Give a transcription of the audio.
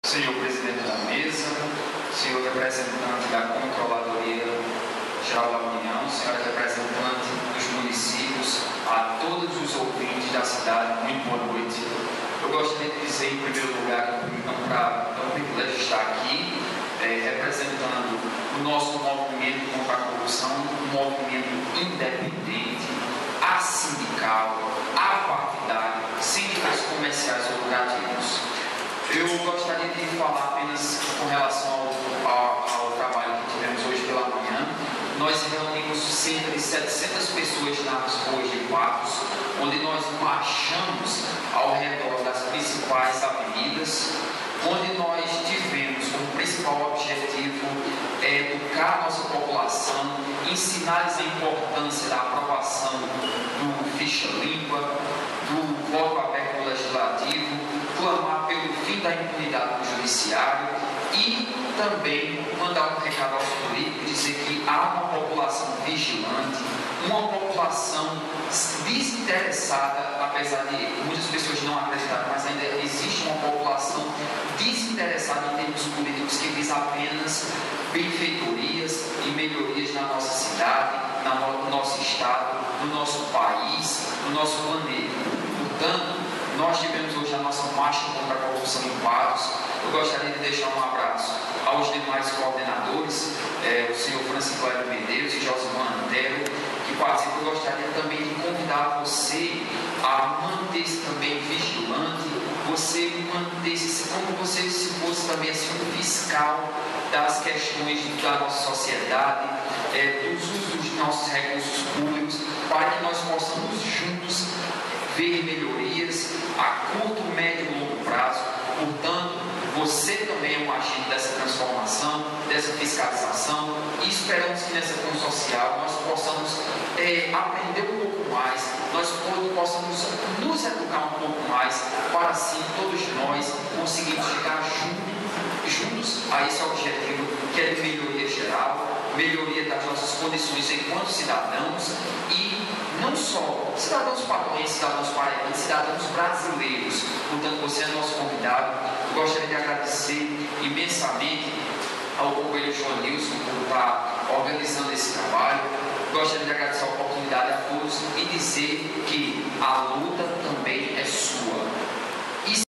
Senhor presidente da mesa, senhor representante da Controladoria Geral da União, senhora representante dos municípios, a todos os ouvintes da cidade, muito boa noite. Eu gostaria de dizer, em primeiro lugar, que é um privilégio estar aqui, representando o nosso movimento contra a corrupção, um movimento independente, assindical, apartidário, sem fins comerciais ou lucrativos. Eu gostaria de falar apenas com relação ao trabalho que tivemos hoje pela manhã. Nós reunimos cerca de 700 pessoas nas ruas de Patos, onde nós marchamos ao redor das principais avenidas, onde nós tivemos como principal objetivo educar a nossa população, ensinar-lhes a importância da aprovação do ficha limpa, do voto aberto no legislativo, clamar pelo fim da impunidade do judiciário e também mandar um recado aos políticos, dizer que há uma população vigilante, uma população desinteressada, apesar de muitas pessoas não acreditarem, mas ainda existe uma população desinteressada em termos políticos que visa apenas benfeitorias e melhorias na nossa cidade, no nosso estado, no nosso país, no nosso planeta. Portanto, nós tivemos hoje a nossa marcha contra a corrupção em Patos. Eu gostaria de deixar um abraço aos demais coordenadores, o senhor Francisco Cléber Medeiros e Josimar Antero, que participam. Eu gostaria também de convidar você a manter-se também vigilante, você manter-se como você se fosse também assim, um fiscal das questões da nossa sociedade, dos usos dos nossos recursos públicos, para que nós possamos juntos ver melhorias a curto, médio e longo prazo. Portanto, você também é um agente dessa transformação, dessa fiscalização, e esperamos que nessa função social nós possamos aprender um pouco mais, nós possamos nos educar um pouco mais, para assim todos nós conseguirmos chegar juntos a esse objetivo, que é de melhoria geral, melhoria das nossas condições enquanto cidadãos, e não só cidadãos patuenses, cidadãos paraibanos, cidadãos brasileiros. Portanto, você é nosso convidado. Eu gostaria de agradecer imensamente ao companheiro João Nilson por estar organizando esse trabalho. Gostaria de agradecer a oportunidade a todos e dizer que a luta também é sua.